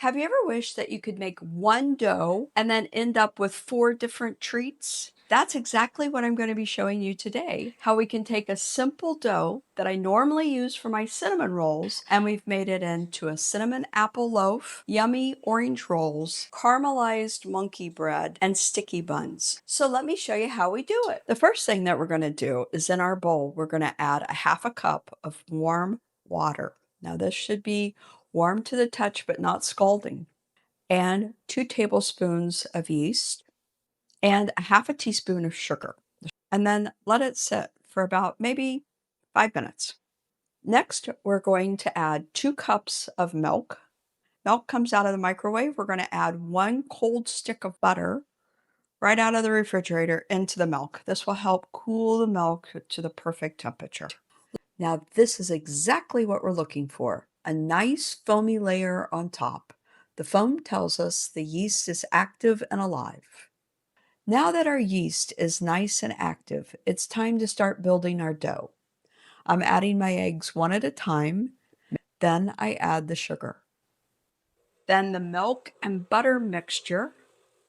Have you ever wished that you could make one dough and then end up with 4 different treats? That's exactly what I'm going to be showing you today. How we can take a simple dough that I normally use for my cinnamon rolls, and we've made it into a cinnamon apple loaf, yummy orange rolls, caramelized monkey bread, and sticky buns. So let me show you how we do it. The first thing that we're going to do is in our bowl, we're going to add a half a cup of warm water. Now this should be warm to the touch but not scalding, and 2 tablespoons of yeast and a half a teaspoon of sugar. And then let it sit for about maybe 5 minutes. Next, we're going to add 2 cups of milk. Milk comes out of the microwave. We're going to add 1 cold stick of butter right out of the refrigerator into the milk. This will help cool the milk to the perfect temperature. Now, this is exactly what we're looking for, a nice foamy layer on top. The foam tells us the yeast is active and alive. Now that our yeast is nice and active, it's time to start building our dough. I'm adding my eggs one at a time, then I add the sugar. Then the milk and butter mixture,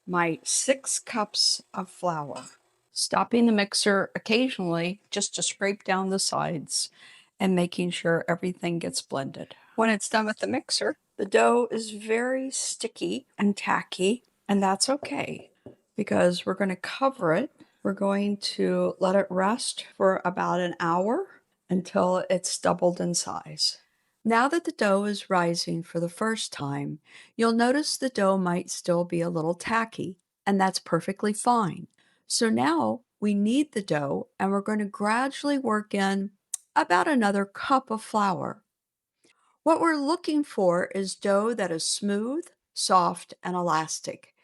my 6 cups of flour. Stopping the mixer occasionally just to scrape down the sides and making sure everything gets blended. When it's done with the mixer, the dough is very sticky and tacky, and that's okay because we're going to cover it. We're going to let it rest for about an hour until it's doubled in size. Now that the dough is rising for the first time, you'll notice the dough might still be a little tacky, and that's perfectly fine. So now we knead the dough, and we're going to gradually work in about another cup of flour. What we're looking for is dough that is smooth, soft, and elastic.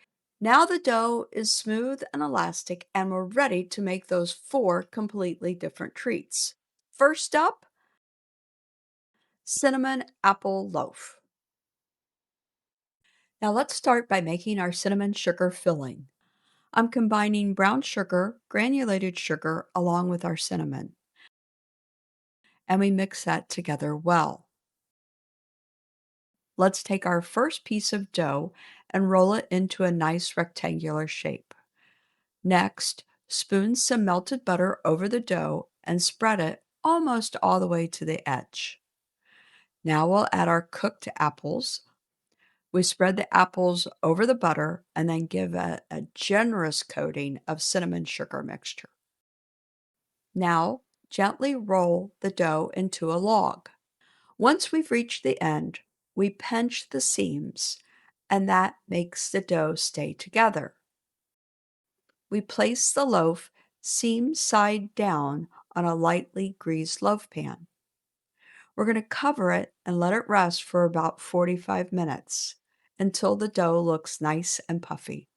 Now the dough is smooth and elastic, and we're ready to make those 4 completely different treats. First up, cinnamon apple loaf. Now let's start by making our cinnamon sugar filling. I'm combining brown sugar, granulated sugar, along with our cinnamon, and we mix that together well. Let's take our first piece of dough and roll it into a nice rectangular shape. Next, spoon some melted butter over the dough and spread it almost all the way to the edge. Now we'll add our cooked apples. We spread the apples over the butter and then give it a generous coating of cinnamon sugar mixture. Now, gently roll the dough into a log. Once we've reached the end, we pinch the seams, and that makes the dough stay together. We place the loaf seam side down on a lightly greased loaf pan. We're going to cover it and let it rest for about 45 minutes until the dough looks nice and puffy.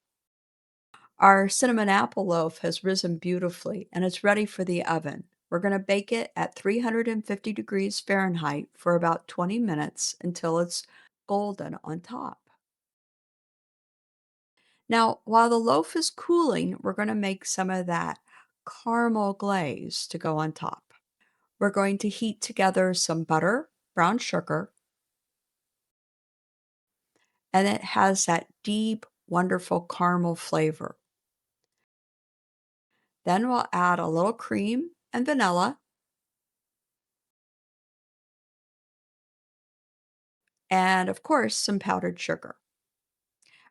Our cinnamon apple loaf has risen beautifully and it's ready for the oven. We're going to bake it at 350 degrees Fahrenheit for about 20 minutes until it's golden on top. Now, while the loaf is cooling, we're going to make some of that caramel glaze to go on top. We're going to heat together some butter, brown sugar, and it has that deep, wonderful caramel flavor. Then we'll add a little cream and vanilla, and of course, some powdered sugar.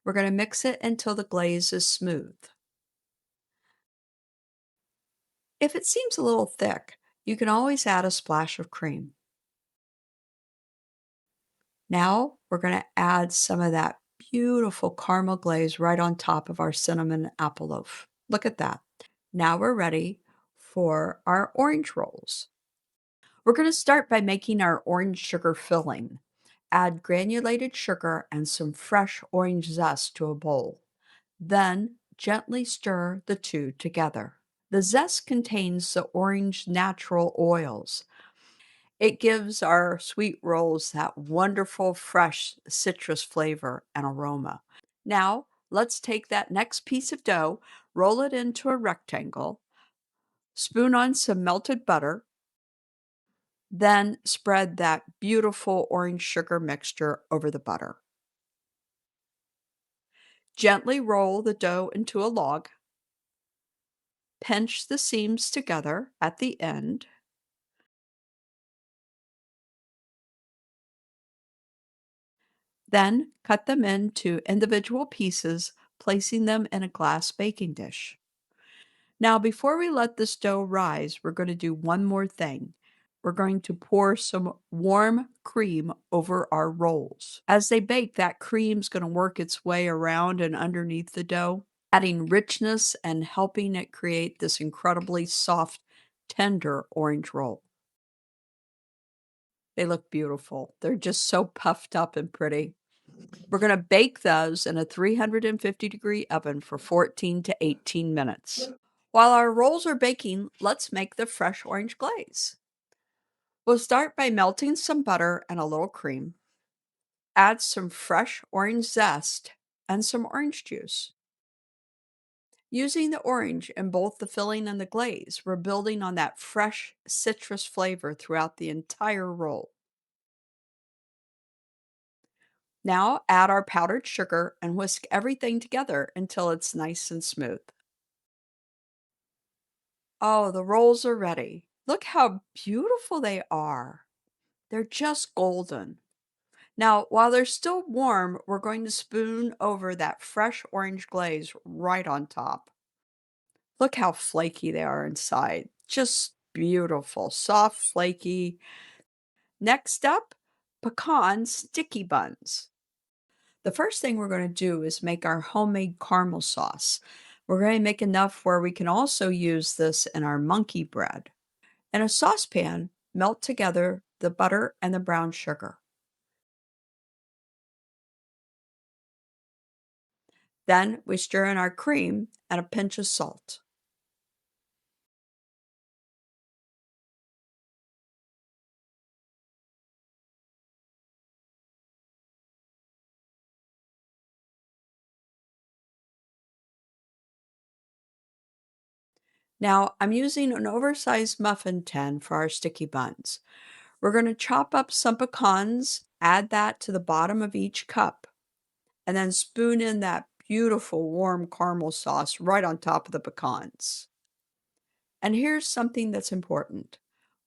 We're going to mix it until the glaze is smooth. If it seems a little thick, you can always add a splash of cream. Now we're going to add some of that beautiful caramel glaze right on top of our cinnamon apple loaf. Look at that. Now we're ready for our orange rolls. We're going to start by making our orange sugar filling. Add granulated sugar and some fresh orange zest to a bowl. Then gently stir the two together. The zest contains the orange natural oils. It gives our sweet rolls that wonderful fresh citrus flavor and aroma. Now, let's take that next piece of dough, roll it into a rectangle, spoon on some melted butter, then spread that beautiful orange sugar mixture over the butter. Gently roll the dough into a log, pinch the seams together at the end, then cut them into individual pieces, placing them in a glass baking dish. Now, before we let this dough rise, we're going to do one more thing. We're going to pour some warm cream over our rolls. As they bake, that cream's going to work its way around and underneath the dough, adding richness and helping it create this incredibly soft, tender orange roll. They look beautiful. They're just so puffed up and pretty. We're going to bake those in a 350-degree oven for 14 to 18 minutes. While our rolls are baking, let's make the fresh orange glaze. We'll start by melting some butter and a little cream. Add some fresh orange zest and some orange juice. Using the orange in both the filling and the glaze, we're building on that fresh citrus flavor throughout the entire roll. Now add our powdered sugar and whisk everything together until it's nice and smooth. Oh, the rolls are ready. Look how beautiful they are. They're just golden. Now, while they're still warm, we're going to spoon over that fresh orange glaze right on top. Look how flaky they are inside. Just beautiful, soft, flaky. Next up, pecan sticky buns. The first thing we're going to do is make our homemade caramel sauce. We're going to make enough where we can also use this in our monkey bread. In a saucepan, melt together the butter and the brown sugar. Then we stir in our cream and a pinch of salt. Now, I'm using an oversized muffin tin for our sticky buns. We're going to chop up some pecans, add that to the bottom of each cup, and then spoon in that beautiful warm caramel sauce right on top of the pecans. And here's something that's important.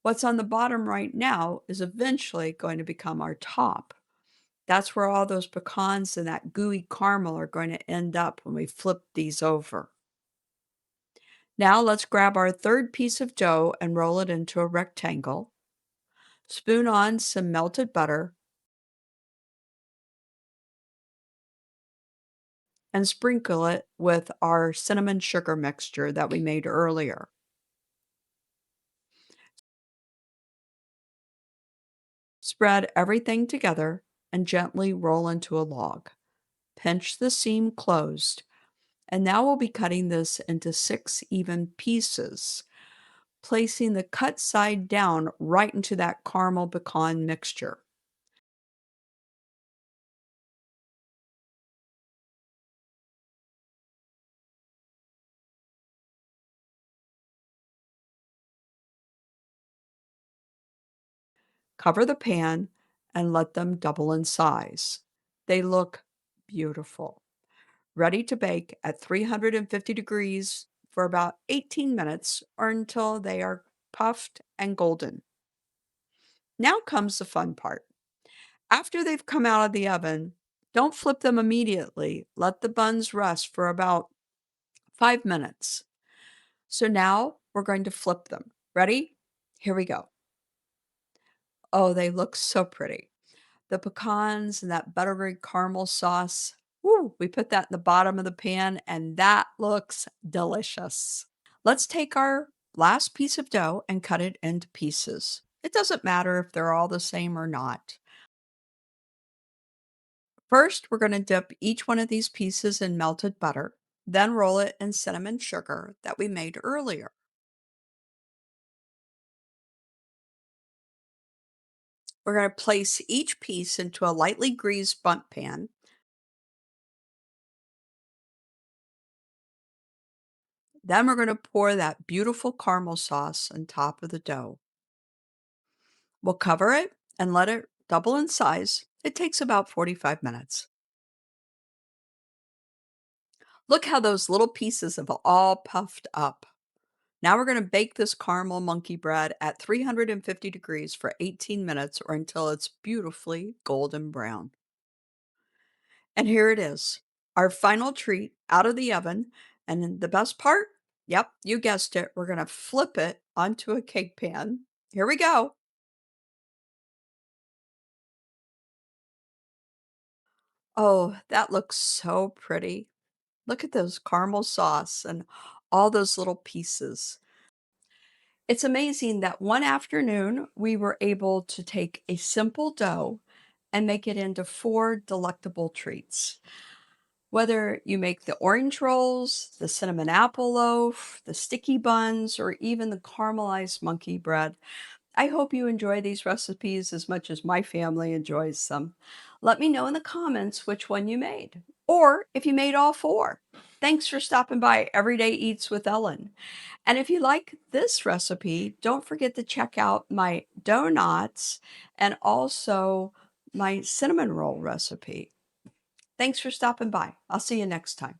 What's on the bottom right now is eventually going to become our top. That's where all those pecans and that gooey caramel are going to end up when we flip these over. Now let's grab our third piece of dough and roll it into a rectangle. Spoon on some melted butter and sprinkle it with our cinnamon sugar mixture that we made earlier. Spread everything together and gently roll into a log. Pinch the seam closed. And now we'll be cutting this into 6 even pieces, placing the cut side down right into that caramel pecan mixture. Cover the pan and let them double in size. They look beautiful. Ready to bake at 350 degrees for about 18 minutes or until they are puffed and golden. Now comes the fun part. After they've come out of the oven, don't flip them immediately. Let the buns rest for about 5 minutes. So now we're going to flip them. Ready? Here we go. Oh, they look so pretty. The pecans and that buttery caramel sauce. Woo, we put that in the bottom of the pan and that looks delicious. Let's take our last piece of dough and cut it into pieces. It doesn't matter if they're all the same or not. First, we're going to dip each one of these pieces in melted butter, then roll it in cinnamon sugar that we made earlier. We're going to place each piece into a lightly greased bundt pan. Then we're going to pour that beautiful caramel sauce on top of the dough. We'll cover it and let it double in size. It takes about 45 minutes. Look how those little pieces have all puffed up. Now we're going to bake this caramel monkey bread at 350 degrees for 18 minutes or until it's beautifully golden brown. And here it is, our final treat out of the oven. And then the best part, yep, you guessed it, we're going to flip it onto a cake pan. Here we go. Oh, that looks so pretty. Look at those caramel sauce and all those little pieces. It's amazing that one afternoon we were able to take a simple dough and make it into four delectable treats. Whether you make the orange rolls, the cinnamon apple loaf, the sticky buns, or even the caramelized monkey bread, I hope you enjoy these recipes as much as my family enjoys them. Let me know in the comments which one you made, or if you made all four. Thanks for stopping by Everyday Eats with Ellen. And if you like this recipe, don't forget to check out my donuts and also my cinnamon roll recipe. Thanks for stopping by. I'll see you next time.